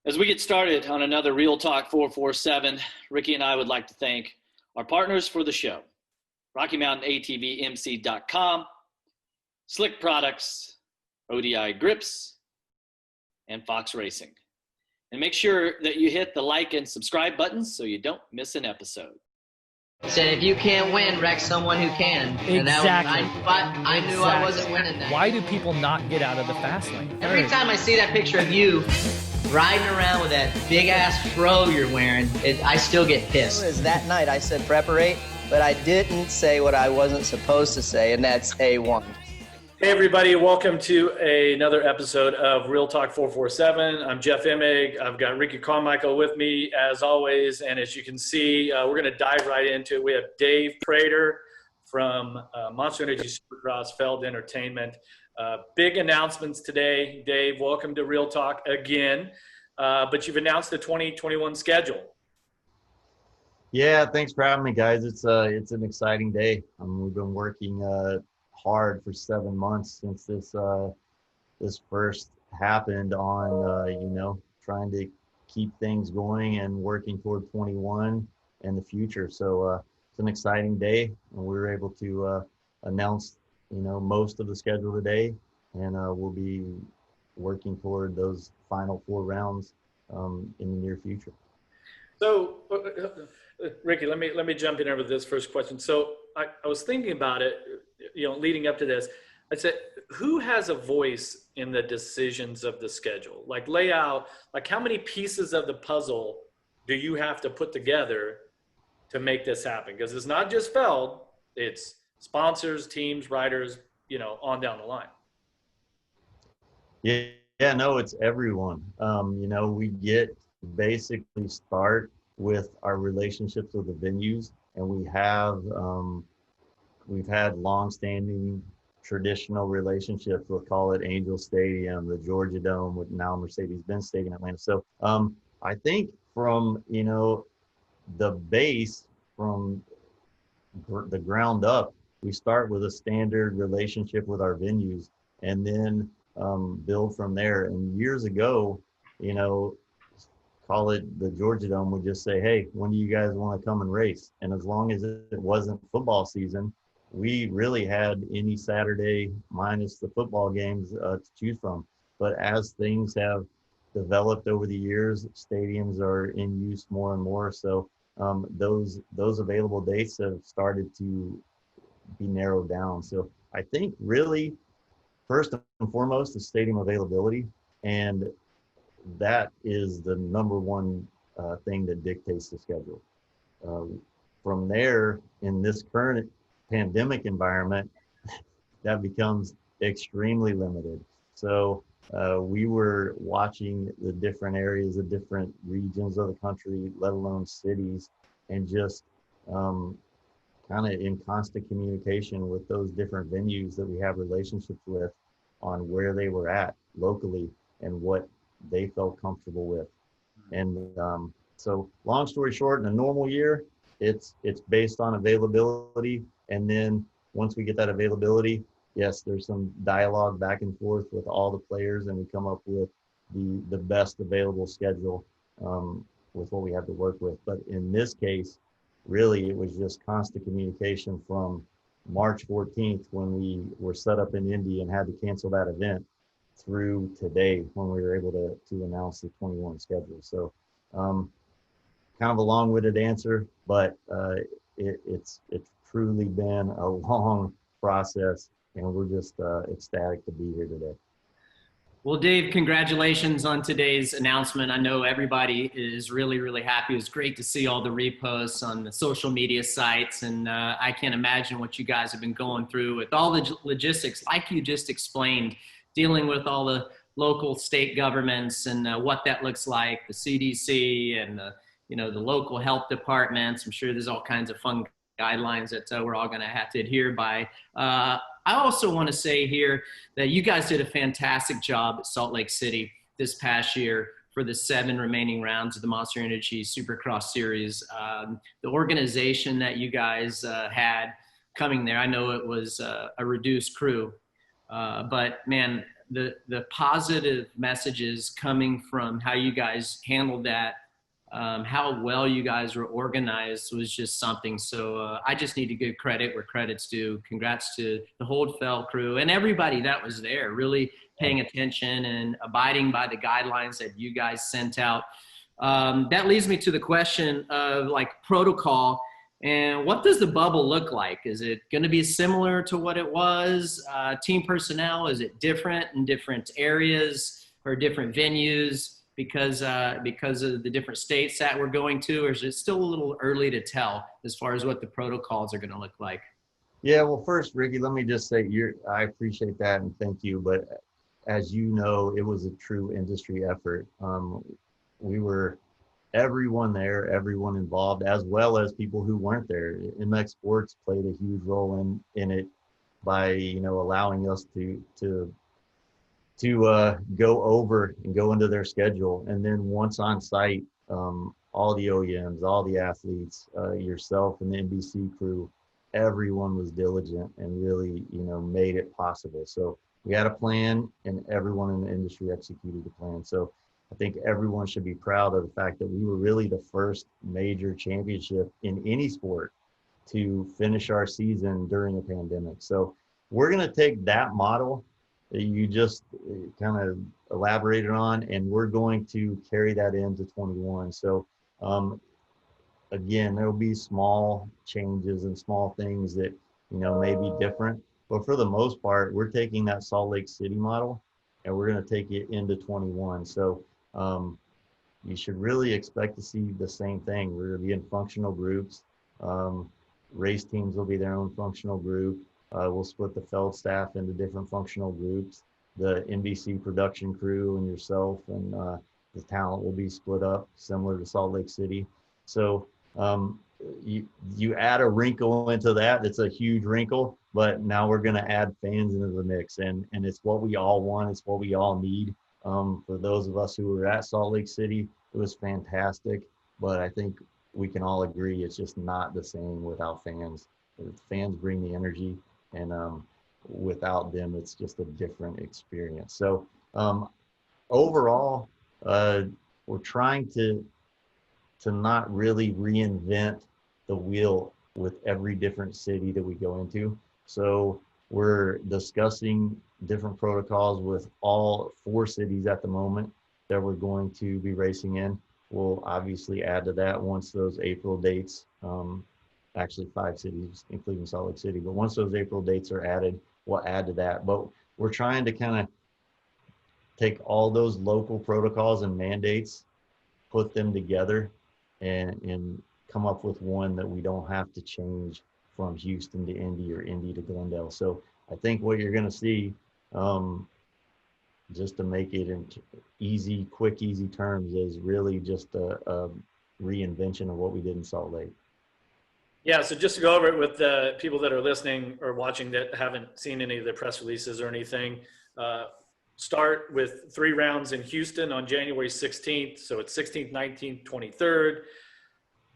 As we get started on another Real Talk 447, Ricky and I would like to thank our partners for the show, RockyMountainATVMC.com, Slick Products, ODI Grips, and Fox Racing. And make sure that you hit the like and subscribe buttons so you don't miss an episode. Said if you can't win, wreck someone who can. And Exactly. I knew I wasn't winning that. Why do people not get out of the fast lane? Every time I see that picture of you riding around with that big-ass fro you're wearing, I still get pissed. It was that night I said preparate, but I didn't say what I wasn't supposed to say, and that's A1. Hey everybody, welcome to another episode of Real Talk 447. I'm Jeff Emig. I've got Ricky Carmichael with me as always, and as you can see, we're going to dive right into it. We have Dave Prater from Monster Energy Supercross, Feld Entertainment. Big announcements today. Dave, welcome to Real Talk again, but you've announced the 2021 schedule. Yeah, thanks for having me, guys. It's an exciting day. We've been working hard for 7 months since this first happened on trying to keep things going and working toward 21 and the future. So it's an exciting day, and we were able to announce most of the schedule today, and we'll be working toward those final 4 rounds in the near future. So Ricky, let me jump in there with this first question. So I was thinking about it, leading up to this. I said, who has a voice in the decisions of the schedule? Like layout, like how many pieces of the puzzle do you have to put together to make this happen? Because it's not just Feld, it's sponsors, teams, riders, on down the line. Yeah, no, it's everyone. We basically start with our relationships with the venues, and we've had long-standing traditional relationships. We'll call it Angel Stadium, the Georgia Dome, with now Mercedes-Benz Stadium in Atlanta. So I think from the base, from the ground up, we start with a standard relationship with our venues, and then build from there. And years ago, call it the Georgia Dome, would just say, hey, when do you guys want to come and race? And as long as it wasn't football season, we really had any Saturday minus the football games to choose from. But as things have developed over the years, stadiums are in use more and more. So those available dates have started to be narrowed down. So I think really, first and foremost, is stadium availability. And that is the number one thing that dictates the schedule. From there, in this current pandemic environment, that becomes extremely limited. So we were watching the different areas, the different regions of the country, let alone cities, and just kind of in constant communication with those different venues that we have relationships with on where they were at locally and what they felt comfortable with. And so long story short, in a normal year, it's based on availability. And then once we get that availability, yes, there's some dialogue back and forth with all the players, and we come up with the best available schedule with what we have to work with. But in this case, really, it was just constant communication from March 14th when we were set up in Indy and had to cancel that event through today when we were able to announce the 21 schedule. So kind of a long-winded answer, but it's truly been a long process, and we're just ecstatic to be here today. Well, Dave, congratulations on today's announcement. I know everybody is really, really happy. It was great to see all the reposts on the social media sites, and I can't imagine what you guys have been going through with all the logistics, like you just explained, dealing with all the local state governments and what that looks like, the CDC and the local health departments. I'm sure there's all kinds of fun guidelines that we're all going to have to adhere by. I also want to say here that you guys did a fantastic job at Salt Lake City this past year for the 7 remaining rounds of the Monster Energy Supercross Series. The organization that you guys had coming there, I know it was a reduced crew, but man, the positive messages coming from how you guys handled that, how well you guys were organized was just something. So I just need to give credit where credit's due. Congrats to the whole Feld crew and everybody that was there, really paying attention and abiding by the guidelines that you guys sent out. That leads me to the question of like protocol. And what does the bubble look like? Is it going to be similar to what it was? Team personnel, is it different in different areas or different venues because of the different states that we're going to, or is it still a little early to tell as far as what the protocols are going to look like? Yeah, well, first, Ricky, let me just say I appreciate that and thank you. But as you know, it was a true industry effort. We were everyone there, everyone involved, as well as people who weren't there. MX Sports played a huge role in it by, allowing us to go over and go into their schedule. And then once on site, all the OEMs, all the athletes, yourself and the NBC crew, everyone was diligent and really, made it possible. So we had a plan and everyone in the industry executed the plan. So I think everyone should be proud of the fact that we were really the first major championship in any sport to finish our season during a pandemic. So we're going to take that model that you just kind of elaborated on, and we're going to carry that into 21. So again, there will be small changes and small things that, may be different. But for the most part, we're taking that Salt Lake City model and we're going to take it into 21. So you should really expect to see the same thing. We're going to be in functional groups. Race teams will be their own functional group. We'll split the Feld staff into different functional groups. The NBC production crew and yourself and the talent will be split up, similar to Salt Lake City. So you add a wrinkle into that. It's a huge wrinkle, but now we're going to add fans into the mix, and it's what we all want. It's what we all need. For those of us who were at Salt Lake City, it was fantastic, but I think we can all agree it's just not the same without fans. Fans bring the energy, and without them, it's just a different experience. So overall, we're trying to not really reinvent the wheel with every different city that we go into. So we're discussing different protocols with all 4 cities at the moment that we're going to be racing in. We'll obviously add to that once those April dates, actually 5 cities, including Salt Lake City, but once those April dates are added, we'll add to that. But we're trying to kind of take all those local protocols and mandates, put them together, and come up with one that we don't have to change from Houston to Indy or Indy to Glendale. So I think what you're going to see, just to make it in quick, easy terms, is really just a reinvention of what we did in Salt Lake. Yeah, so just to go over it with the people that are listening or watching that haven't seen any of the press releases or anything, start with 3 rounds in Houston on January 16th. So it's 16th, 19th, 23rd.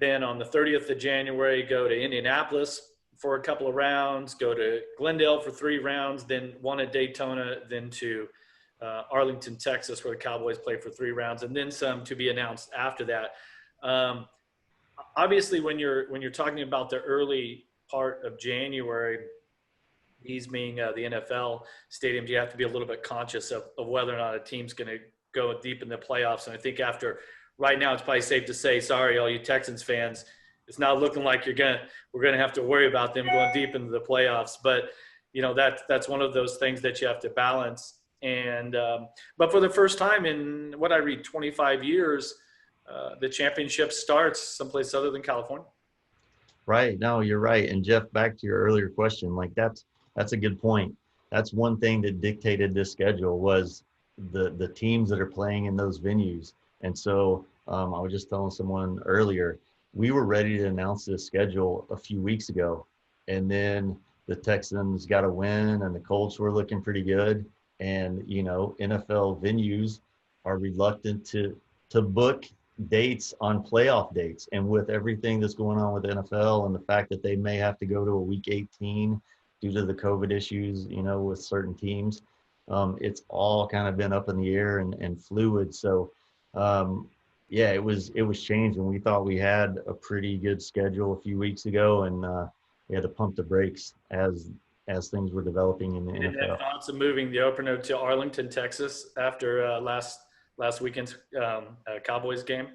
Then on the 30th of January, go to Indianapolis for a couple of rounds, go to Glendale for 3 rounds, then 1 at Daytona, then to Arlington, Texas, where the Cowboys play for 3 rounds, and then some to be announced after that. Obviously, when you're talking about the early part of January, these being the NFL stadiums, you have to be a little bit conscious of whether or not a team's going to go deep in the playoffs. And I think right now, it's probably safe to say, sorry, all you Texans fans, it's not looking like we're going to have to worry about them going deep into the playoffs. But, that's one of those things that you have to balance. And but for the first time in what I read 25 years, the championship starts someplace other than California. Right. No, you're right. And Jeff, back to your earlier question, like that's a good point. That's one thing that dictated this schedule was the teams that are playing in those venues. And so I was just telling someone earlier, we were ready to announce this schedule a few weeks ago. And then the Texans got a win and the Colts were looking pretty good. And, NFL venues are reluctant to book dates on playoff dates. And with everything that's going on with the NFL and the fact that they may have to go to a week 18 due to the COVID issues, with certain teams, it's all kind of been up in the air and fluid. So yeah, it was changing. We thought we had a pretty good schedule a few weeks ago, and we had to pump the brakes as things were developing in the And NFL. thoughts of moving the opener to Arlington, Texas after last weekend's Cowboys game?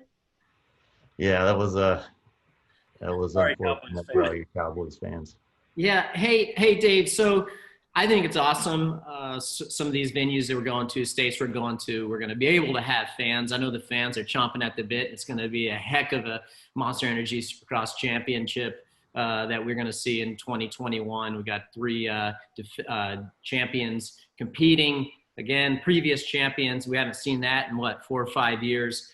Yeah, that was Sorry, unfortunate Cowboys for all fans. you Cowboys fans. Yeah. Hey, Dave. So I think it's awesome. Some of these venues that we're going to, states we're going to, we're going to be able to have fans. I know the fans are chomping at the bit. It's going to be a heck of a Monster Energy Supercross championship that we're going to see in 2021. We got 3 champions competing. Again, previous champions. We haven't seen that in 4 or 5 years.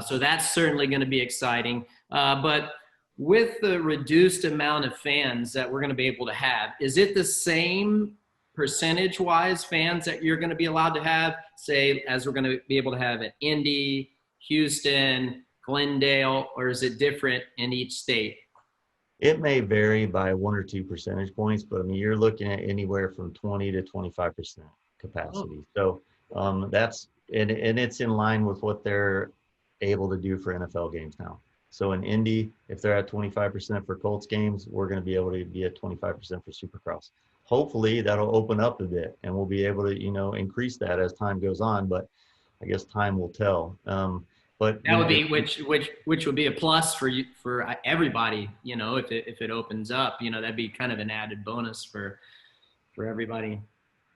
So that's certainly going to be exciting. But with the reduced amount of fans that we're going to be able to have, is it the same percentage-wise fans that you're going to be allowed to have, say, as we're going to be able to have at Indy, Houston, Glendale, or is it different in each state? It may vary by 1 or 2 percentage points, but I mean, you're looking at anywhere from 20 to 25% capacity. So that's and it's in line with what they're able to do for NFL games now. So in Indy, if they're at 25% for Colts games, we're going to be able to be at 25% for Supercross. Hopefully that'll open up a bit and we'll be able to, increase that as time goes on, but I guess time will tell. But that would be which would be a plus for you, for everybody, if it opens up, that'd be kind of an added bonus for everybody.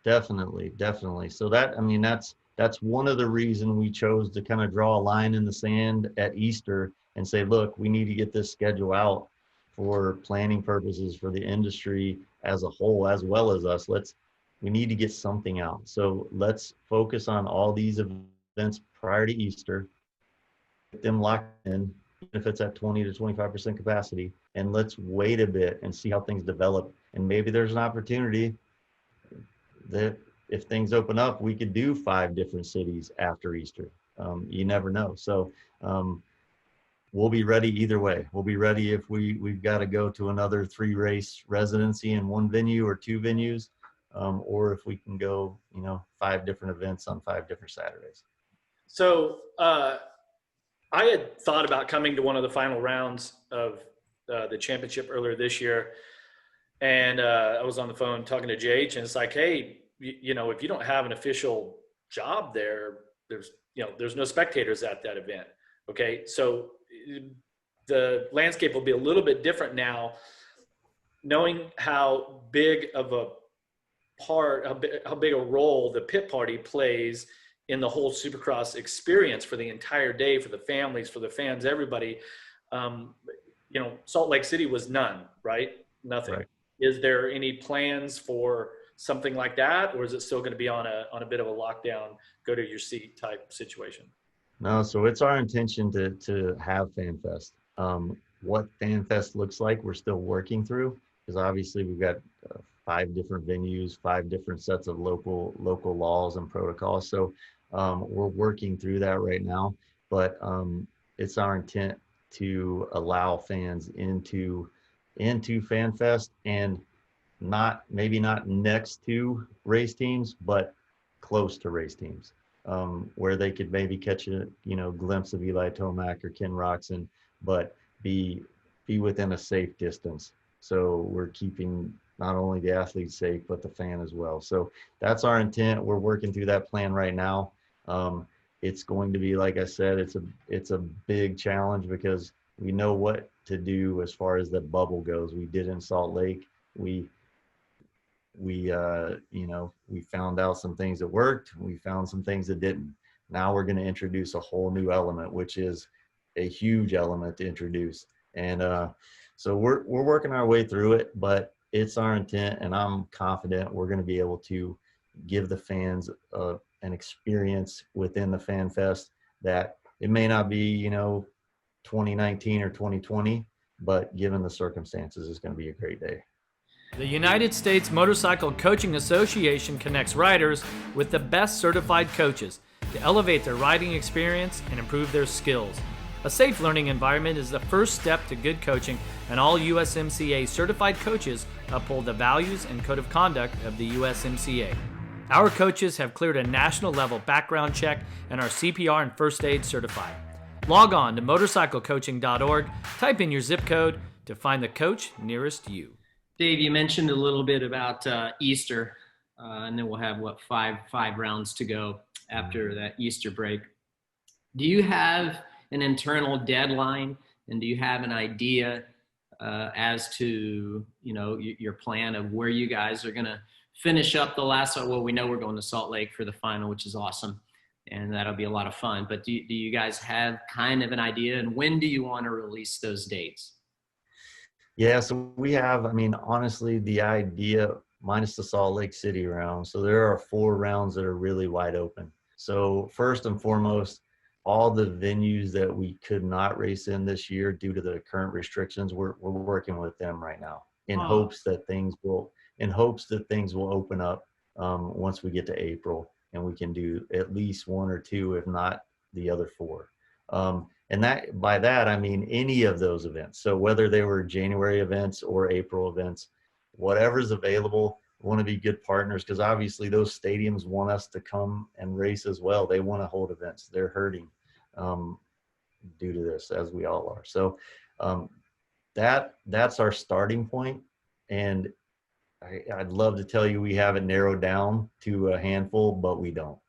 Definitely. So that's one of the reasons we chose to kind of draw a line in the sand at Easter and say, look, we need to get this schedule out for planning purposes for the industry as a whole, as well as us. We need to get something out. So let's focus on all these events prior to Easter, get them locked in, if it's at 20 to 25% capacity, and let's wait a bit and see how things develop. And maybe there's an opportunity that if things open up, we could do 5 different cities after Easter. You never know. So we'll be ready either way. We'll be ready if we've got to go to another 3 race residency in 1 venue or 2 venues, or if we can go, 5 different events on 5 different Saturdays. So I had thought about coming to one of the final rounds of the championship earlier this year. And I was on the phone talking to JH, and it's like, hey, if you don't have an official job there, there's no spectators at that event. Okay. So the landscape will be a little bit different now, knowing how big of a part, how big a role the pit party plays in the whole Supercross experience for the entire day, for the families, for the fans, everybody. Salt Lake City was none, right? Nothing. Right. Is there any plans for something like that, or is it still going to be on a bit of a lockdown, go to your seat type situation? No, so it's our intention to have FanFest. What FanFest looks like, we're still working through, because obviously we've got 5 different venues, 5 different sets of local laws and protocols. So we're working through that right now, but it's our intent to allow fans into FanFest, and maybe not next to race teams, but close to race teams, where they could maybe catch a glimpse of Eli Tomac or Ken Roxon, but be within a safe distance. So we're keeping not only the athletes safe, but the fan as well. So that's our intent. We're working through that plan right now. It's going to be, like I said, it's a big challenge, because we know what to do as far as the bubble goes. We did in Salt Lake. We found out some things that worked. We found some things that didn't. Now we're going to introduce a whole new element, which is a huge element to introduce. And so we're working our way through it, but it's our intent, and I'm confident we're going to be able to give the fans an experience within the FanFest that it may not be, 2019 or 2020, but given the circumstances, it's going to be a great day. The United States Motorcycle Coaching Association connects riders with the best certified coaches to elevate their riding experience and improve their skills. A safe learning environment is the first step to good coaching, and all USMCA certified coaches uphold the values and code of conduct of the USMCA. Our coaches have cleared a national level background check and are CPR and first aid certified. Log on to motorcyclecoaching.org, type in your zip code to find the coach nearest you. Dave, you mentioned a little bit about Easter, and then we'll have, five rounds to go after that Easter break. Do you have an internal deadline, and do you have an idea as to, your plan of where you guys are going to finish up the last one? Well, we know we're going to Salt Lake for the final, which is awesome, and that'll be a lot of fun. But do you guys have kind of an idea, and when do you want to release those dates? Yeah, so we have, honestly, the idea minus the Salt Lake City round. So there are 4 rounds that are really wide open. So first and foremost, all the venues that we could not race in this year due to the current restrictions, we're working with them right now in hopes that things will open up once we get to April, and we can do at least 1 or 2, if not the other 4. And that, by that, I mean any of those events. So whether they were January events or April events, whatever's available, we want to be good partners, because obviously those stadiums want us to come and race as well. They want to hold events. They're hurting due to this, as we all are. So that's our starting point. And I'd love to tell you we have it narrowed down to a handful, but we don't.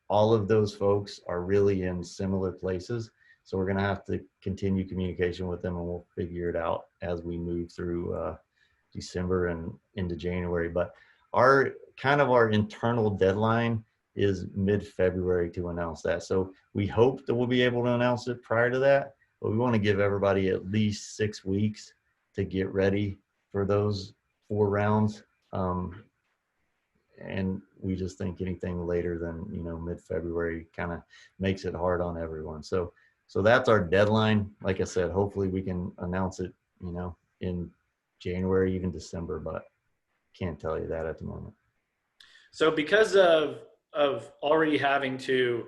All of those folks are really in similar places. So we're going to have to continue communication with them, and we'll figure it out as we move through December and into January. But our internal deadline is mid-February to announce that. So we hope that we'll be able to announce it prior to that, but we want to give everybody at least 6 weeks to get ready for those 4 rounds. And we just think anything later than, mid-February kind of makes it hard on everyone. So that's our deadline. Like I said, hopefully we can announce it, in January, even December, but can't tell you that at the moment. So because of already having to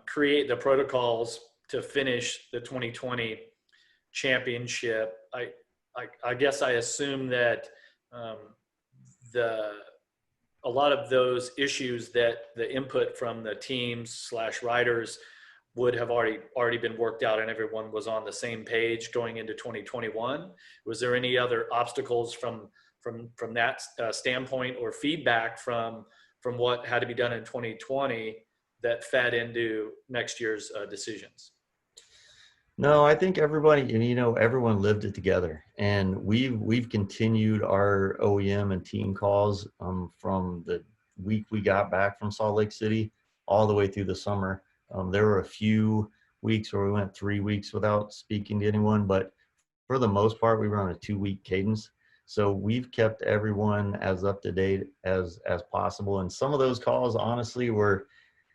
create the protocols to finish the 2020 championship, I guess I assume that a lot of those issues that the input from the teams / riders would have already been worked out, and everyone was on the same page going into 2021. Was there any other obstacles from that standpoint, or feedback from what had to be done in 2020 that fed into next year's decisions? No, I think everybody, everyone lived it together, and we've continued our OEM and team calls from the week we got back from Salt Lake City all the way through the summer. There were a few weeks where we went 3 weeks without speaking to anyone, but for the most part, we were on a 2-week cadence. So we've kept everyone as up to date as possible. And some of those calls, honestly, were,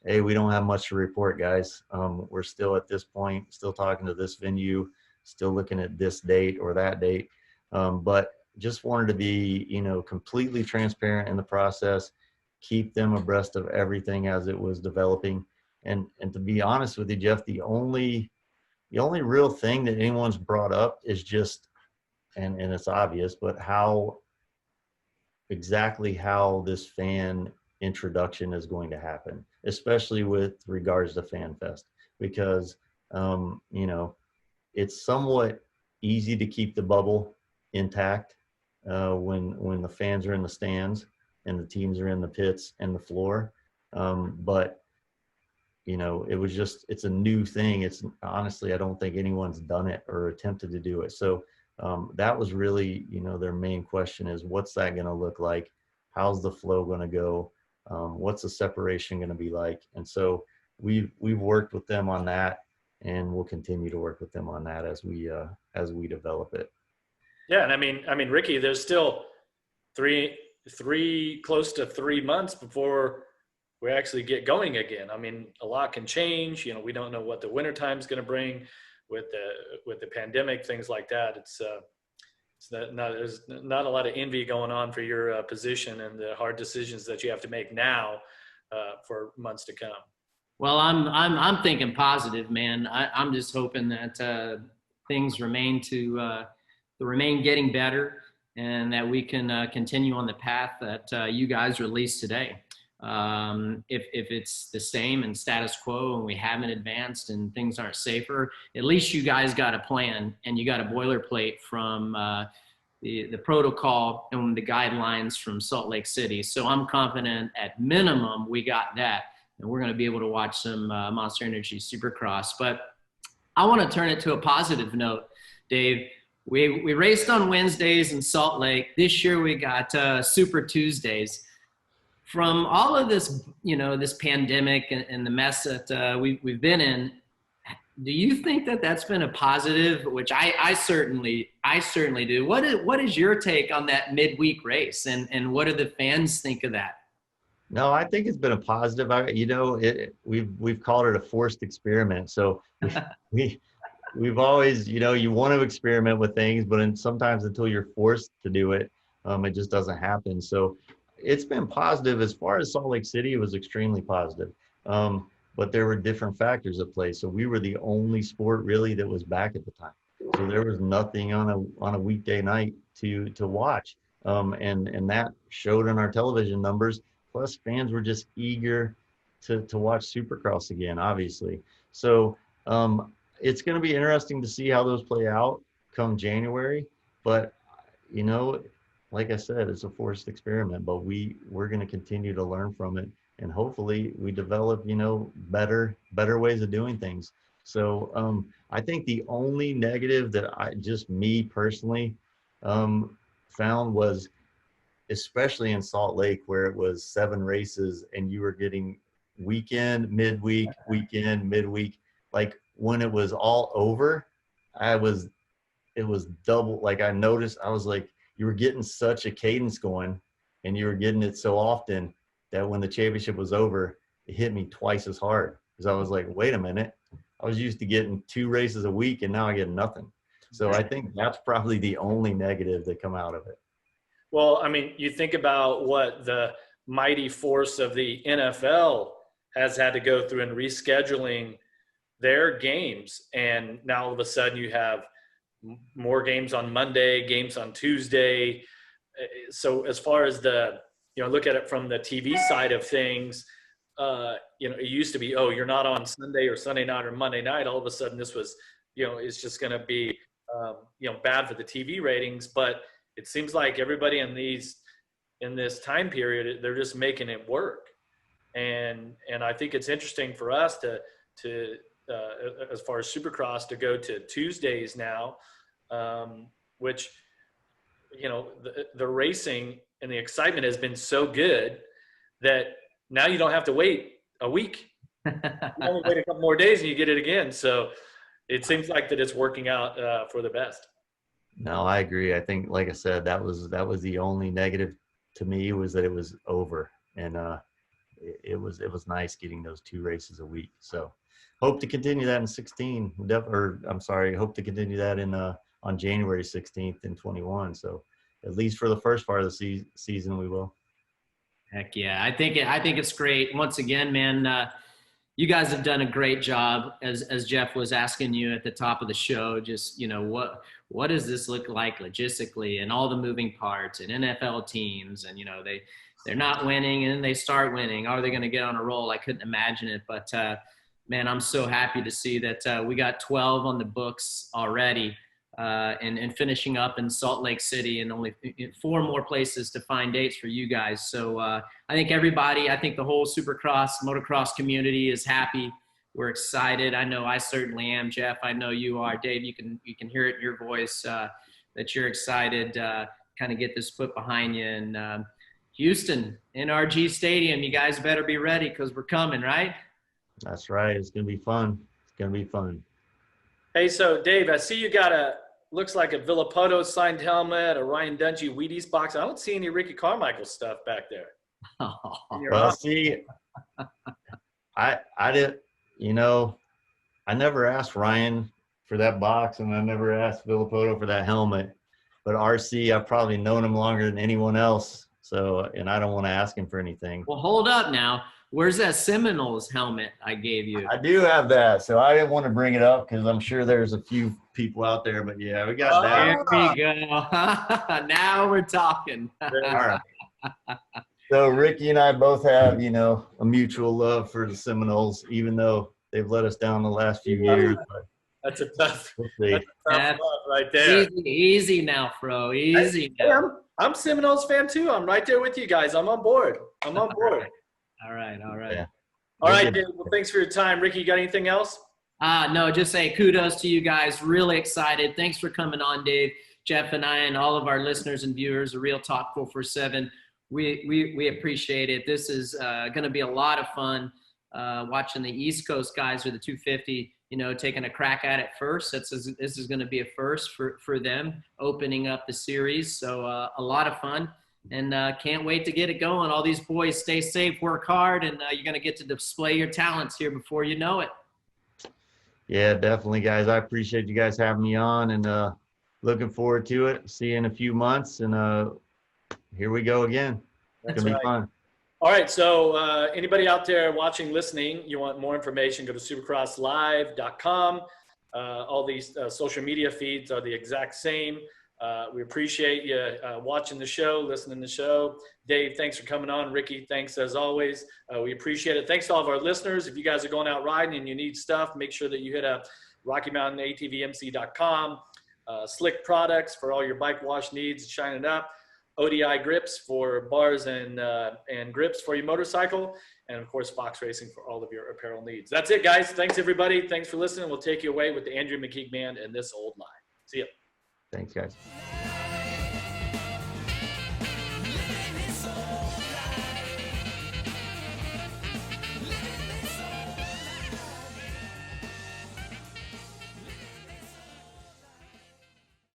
hey, we don't have much to report, guys. We're still at this point, still talking to this venue, still looking at this date or that date. But just wanted to be, completely transparent in the process, keep them abreast of everything as it was developing. And to be honest with you, Jeff, the only real thing that anyone's brought up is just, and it's obvious, but exactly how this fan introduction is going to happen, especially with regards to Fan Fest, because it's somewhat easy to keep the bubble intact when the fans are in the stands and the teams are in the pits and the floor. But it's a new thing. It's honestly, I don't think anyone's done it or attempted to do it. So that was really, their main question is, what's that going to look like? How's the flow going to go? What's the separation going to be like? And so we've worked with them on that, and we'll continue to work with them on that as we develop it. Yeah. And I mean, Ricky, there's still close to 3 months before we actually get going again. I mean, a lot can change. We don't know what the wintertime is going to bring with the pandemic, things like that. There's not a lot of envy going on for your position and the hard decisions that you have to make now for months to come. Well, I'm thinking positive, man. I'm just hoping that things remain getting better, and that we can continue on the path that you guys released today. If it's the same and status quo and we haven't advanced and things aren't safer, at least you guys got a plan and you got a boilerplate from the protocol and the guidelines from Salt Lake City. So I'm confident at minimum we got that, and we're going to be able to watch some Monster Energy Supercross. But I want to turn it to a positive note, Dave. We raced on Wednesdays in Salt Lake. This year we got Super Tuesdays. From all of this, this pandemic and the mess that we've been in, do you think that that's been a positive? Which I certainly do. What is your take on that midweek race, and what do the fans think of that? No, I think it's been a positive. We've called it a forced experiment. So we've always, you want to experiment with things, but sometimes until you're forced to do it, it just doesn't happen. So it's been positive. As far as Salt Lake City, it was extremely positive. But there were different factors at play. So we were the only sport really that was back at the time. So there was nothing on a weekday night to watch. And that showed in our television numbers. Plus fans were just eager to watch Supercross again, obviously. So it's going to be interesting to see how those play out come January. But, like I said, it's a forced experiment, but we're going to continue to learn from it. And hopefully we develop, better ways of doing things. So I think the only negative that me personally found was, especially in Salt Lake, where it was 7 races and you were getting weekend, midweek, like when it was all over, it was double. Like I noticed, I was like, you were getting such a cadence going and you were getting it so often that when the championship was over, it hit me twice as hard, because I was like, wait a minute, I was used to getting 2 races a week and now I get nothing. So I think that's probably the only negative that come out of it. Well, I mean, you think about what the mighty force of the NFL has had to go through in rescheduling their games. And now all of a sudden you have more games on Monday, games on Tuesday. So as far as look at it from the TV side of things, it used to be, you're not on Sunday or Sunday night or Monday night. All of a sudden this was, it's just going to be, bad for the TV ratings. But it seems like everybody in this time period, they're just making it work. And I think it's interesting for us to as far as Supercross, to go to Tuesdays now, which, the racing and the excitement has been so good that now you don't have to wait a week. You only wait a couple more days and you get it again. So it seems like that it's working out for the best. No, I agree. I think, like I said, that was the only negative to me, was that it was over, and it was nice getting those 2 races a week. So hope to continue that in 16. Hope to continue that in on January 16th in 21. So at least for the first part of the season, we will. Heck yeah. I think it's great. Once again, man, you guys have done a great job, as Jeff was asking you at the top of the show. Just, what does this look like logistically, and all the moving parts, and NFL teams, and, they're not winning and they start winning. Are they going to get on a roll? I couldn't imagine it. But, man, I'm so happy to see that we got 12 on the books already, and finishing up in Salt Lake City, and only 4 more places to find dates for you guys. So I think the whole Supercross, motocross community is happy. We're excited. I know I certainly am, Jeff. I know you are. Dave, you can hear it in your voice that you're excited, kind of get this put behind you. And Houston, NRG Stadium, you guys better be ready, because we're coming, right? That's right. It's going to be fun. Hey, so Dave, I see you got looks like a Villapoto signed helmet, a Ryan Dungey Wheaties box. I don't see any Ricky Carmichael stuff back there. Well, see, I didn't, I never asked Ryan for that box, and I never asked Villapoto for that helmet. But RC, I've probably known him longer than anyone else. So, and I don't want to ask him for anything. Well, hold up now. Where's that Seminoles helmet I gave you? I do have that, so I didn't want to bring it up because I'm sure there's a few people out there. But yeah, we got that. There we go. Now we're talking. All right. So Ricky and I both have, a mutual love for the Seminoles, even though they've let us down the last few years. But That's a tough, we'll see. that's a tough love right there. Easy now, Fro. Easy Hey, now. I'm Seminoles fan too. I'm right there with you guys. I'm on board. All right. Yeah. All right, Dave. Well, thanks for your time. Ricky, you got anything else? No, just say kudos to you guys. Really excited. Thanks for coming on, Dave, Jeff, and I, and all of our listeners and viewers of Real Talk 447. We appreciate it. This is going to be a lot of fun watching the East Coast guys with the 250, taking a crack at it first. This is going to be a first for them, opening up the series. So a lot of fun, and can't wait to get it going. All these boys, stay safe, work hard, and you're going to get to display your talents here before you know it. Yeah, definitely, guys. I appreciate you guys having me on, and looking forward to it. See you in a few months, and here we go again. It's going to be fun. All right, so anybody out there watching, listening, you want more information, go to supercrosslive.com. All these social media feeds are the exact same. We appreciate you watching the show, listening to the show. Dave, thanks for coming on. Ricky, thanks as always. We appreciate it. Thanks to all of our listeners. If you guys are going out riding and you need stuff, make sure that you hit up RockyMountainATVMC.com. Slick products for all your bike wash needs, shine it up. ODI grips for bars and grips for your motorcycle, and of course Fox Racing for all of your apparel needs. That's it, guys. Thanks everybody. Thanks for listening. We'll take you away with the Andrew McKeag Band and This Old Line. See ya. Thanks, guys.